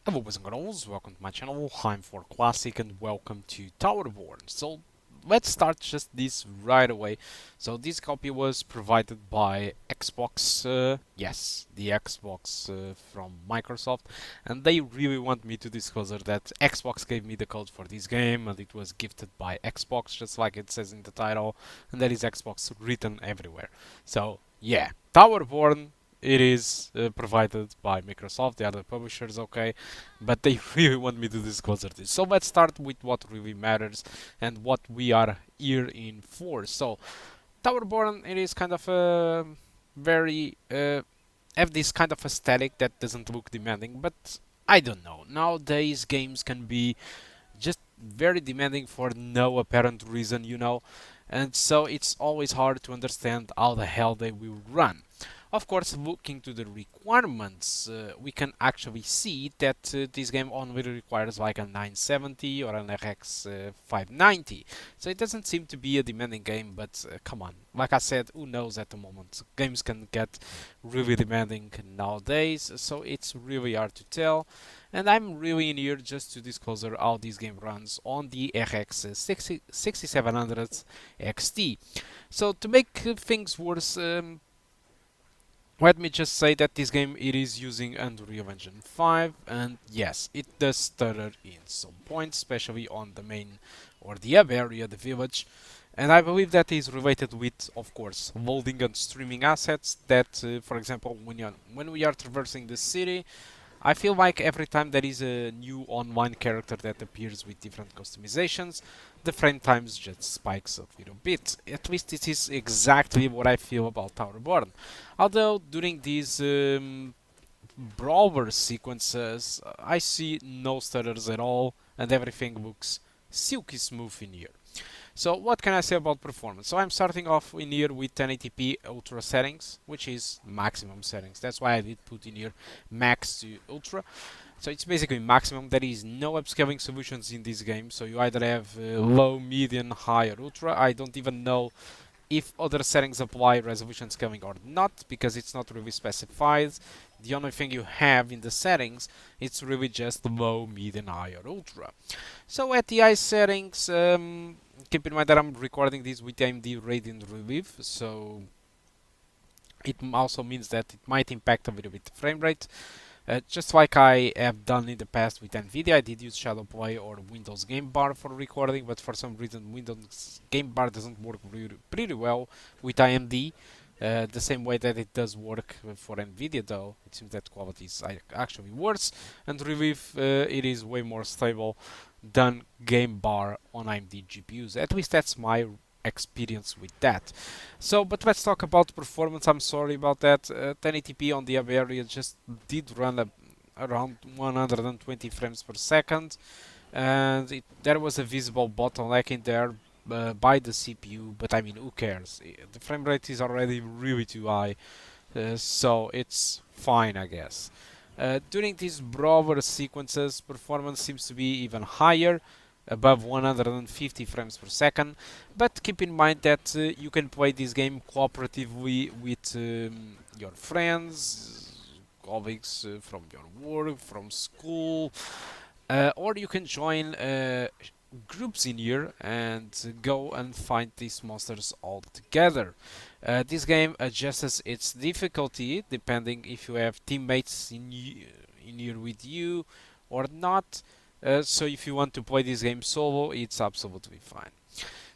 Hello boys and girls, welcome to my channel. I'm for Classic and welcome to Towerborne. So let's start just this right away. So this copy was provided by Xbox, yes, the Xbox from Microsoft, and they really want me to disclose that Xbox gave me the code for this game and it was gifted by Xbox, just like it says in the title, and there is Xbox written everywhere. So yeah, Towerborne, it is provided by Microsoft, the other publishers, okay, but they really want me to disclose this. So let's start with what really matters and what we are here in for. So Towerborn, it is kind of a very have this kind of aesthetic that doesn't look demanding, but I don't know. Nowadays games can be just very demanding for no apparent reason, and so it's always hard to understand how the hell they will run. Of course, looking to the requirements, we can actually see that this game only requires like a 970 or an RX 590. So it doesn't seem to be a demanding game, but come on. Like I said, who knows at the moment? Games can get really demanding nowadays, so it's really hard to tell. And I'm really in here just to disclose how this game runs on the RX 6700 XT. So to make things worse, let me just say that this game it is using Unreal Engine 5, and yes, it does stutter in some points, especially on the main or the hub area, the village. And I believe that is related with, of course, loading and streaming assets that, for example, when we are traversing the city, I feel like every time there is a new online character that appears with different customizations, the frame times just spikes a little bit. At least this is exactly what I feel about Towerborn. Although during these brawler sequences, I see no stutters at all and everything looks silky smooth in here. So what can I say about performance? So I'm starting off in here with 1080p ultra settings, which is maximum settings. That's why I did put in here max to ultra. So it's basically maximum. There is no upscaling solutions in this game. So you either have low, medium, high, or ultra. I don't even know if other settings apply resolution scaling or not, because it's not really specified. The only thing you have in the settings, it's really just low, medium, high, or ultra. So at the high settings, keep in mind that I'm recording this with AMD Radeon Relief, so it also means that it might impact a little bit the frame rate. Just like I have done in the past with Nvidia, I did use Shadow Play or Windows Game Bar for recording, but for some reason Windows Game Bar doesn't work pretty well with AMD. The same way that it does work for Nvidia, though it seems that quality is actually worse, and Relief it is way more stable than Game Bar on AMD GPUs. At least that's my experience with that. So, but let's talk about performance. I'm sorry about that. 1080p on the hub area just did run around 120 frames per second, and there was a visible bottleneck in there by the CPU. But I mean, who cares? The frame rate is already really too high, so it's fine, I guess. During these brawler sequences, performance seems to be even higher, above 150 frames per second, but keep in mind that you can play this game cooperatively with your friends, colleagues from your work, from school, or you can join groups in here and go and fight these monsters all together. This game adjusts its difficulty depending if you have teammates in here with you or not. So if you want to play this game solo, it's absolutely fine.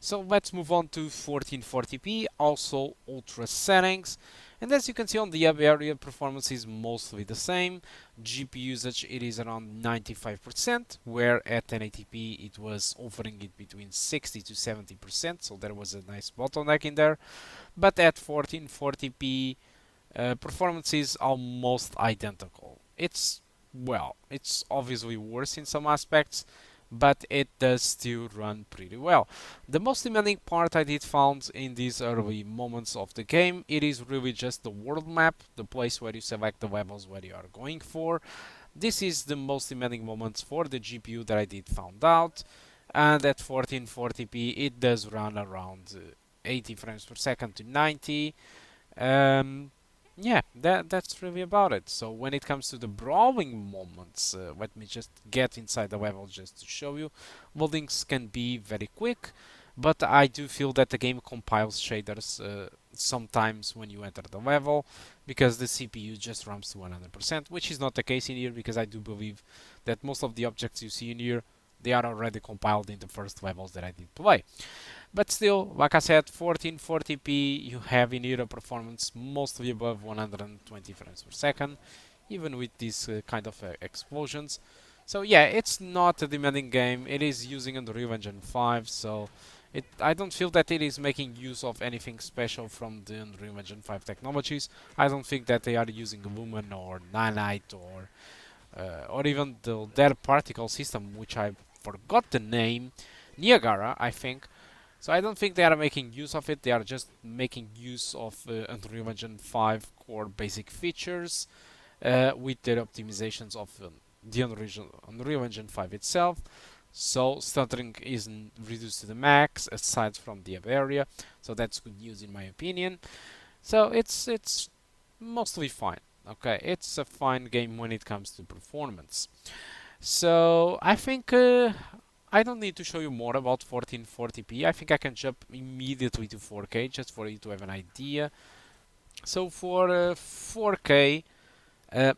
So let's move on to 1440p, also ultra settings. And as you can see on the hub area, performance is mostly the same. GPU usage, it is around 95%, where at 1080p it was offering it between 60 to 70%, so there was a nice bottleneck in there. But at 1440p, performance is almost identical. It's obviously worse in some aspects, but it does still run pretty well. The most demanding part I did found in these early moments of the game, it is really just the world map, the place where you select the levels where you are going for. This is the most demanding moments for the GPU that I did found out, and at 1440p it does run around 80 frames per second to 90. yeah, that's really about it. So when it comes to the brawling moments, let me just get inside the level just to show you. Loadings can be very quick, but I do feel that the game compiles shaders sometimes when you enter the level, because the CPU just runs to 100%, which is not the case in here, because I do believe that most of the objects you see in here, they are already compiled in the first levels that I did play. But still, like I said, 1440p, you have in here a performance mostly above 120 frames per second, even with these kind of explosions. So yeah, it's not a demanding game. It is using Unreal Engine 5, so I don't feel that it is making use of anything special from the Unreal Engine 5 technologies. I don't think that they are using Lumen or Nanite or even their particle system, which I forgot the name, Niagara, I think. So I don't think they are making use of it. They are just making use of Unreal Engine 5 core basic features with their optimizations of the Unreal Engine 5 itself. So stuttering isn't reduced to the max aside from the area. So that's good news in my opinion. So it's mostly fine. Okay, it's a fine game when it comes to performance. So I think I don't need to show you more about 1440p. I think I can jump immediately to 4K just for you to have an idea. So for 4K,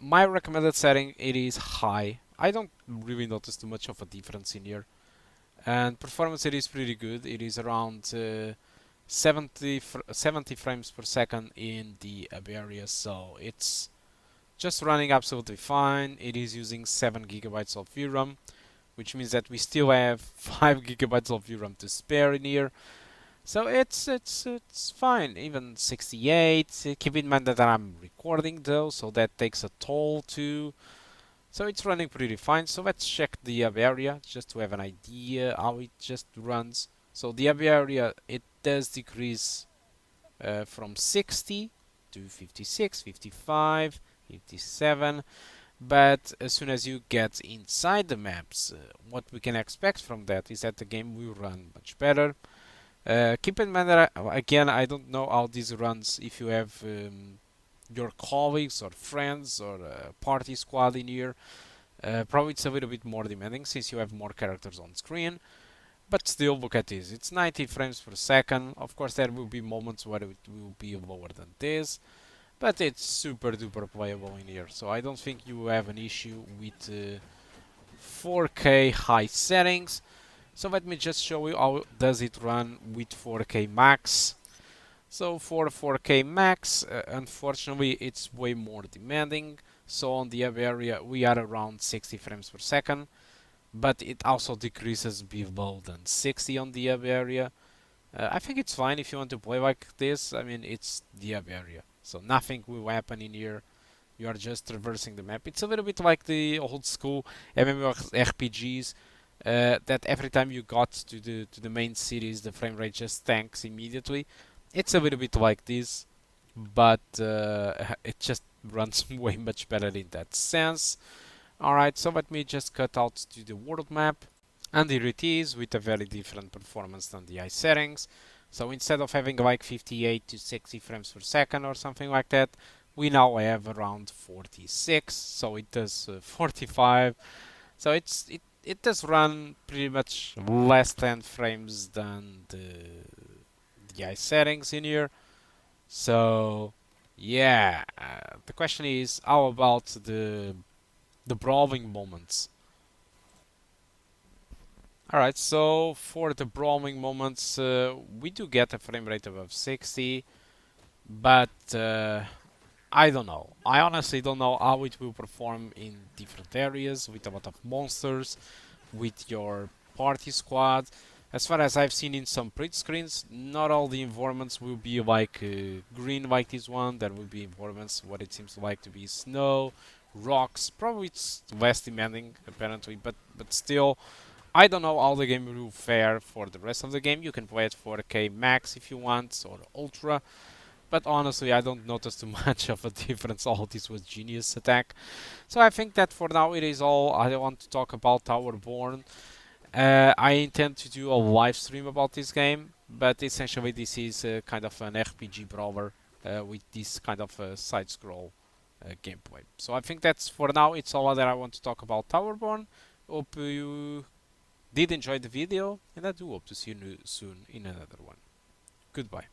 my recommended setting it is high. I don't really notice too much of a difference in here, and performance it is pretty good. It is around 70 frames per second in the area, so it's just running absolutely fine. It is using 7 gigabytes of VRAM, which means that we still have 5 gigabytes of VRAM to spare in here. So it's fine. Even 68. Keep in mind that I'm recording though, so that takes a toll too. So it's running pretty fine. So let's check the area just to have an idea how it just runs. So the area it does decrease from 60 to 56, 55, 57. But as soon as you get inside the maps, what we can expect from that is that the game will run much better. Keep in mind that again, I don't know how this runs if you have your colleagues or friends or party squad in here. Probably it's a little bit more demanding since you have more characters on screen. But still, look at this. It's 90 frames per second. Of course, there will be moments where it will be lower than this. But it's super duper playable in here. So I don't think you have an issue with 4K high settings. So let me just show you how does it run with 4K max. So for 4K max, unfortunately it's way more demanding. So on the area we are around 60 frames per second, but it also decreases below than 60 on the area. I think it's fine if you want to play like this. I mean, it's the area, so nothing will happen in here. You are just traversing the map. It's a little bit like the old school MMORPGs, that every time you got to the main cities, the frame rate just tanks immediately. It's a little bit like this, but it just runs way much better in that sense. Alright, so let me just cut out to the world map. And here it is with a very different performance than the high settings. So instead of having like 58 to 60 frames per second or something like that, we now have around 46. So it does 45. So it does run pretty much less than frames than the high settings in here. So yeah, the question is how about the brawling moments? Alright, so for the brawling moments, we do get a frame rate above 60, but I don't know. I honestly don't know how it will perform in different areas with a lot of monsters, with your party squad. As far as I've seen in some print screens, not all the environments will be like green like this one. There will be environments what it seems like to be snow, rocks. Probably it's less demanding apparently, but still, I don't know how the game will fare for the rest of the game. You can play it 4K max if you want, or ultra. But honestly, I don't notice too much of a difference. All this was genius attack. So I think that for now it is all I want to talk about Towerborne. I intend to do a live stream about this game, but essentially this is kind of an RPG brawler with this kind of side scroll gameplay. So I think that's for now. It's all that I want to talk about Towerborne. Hope you did enjoy the video, and I do hope to see you soon in another one. Goodbye.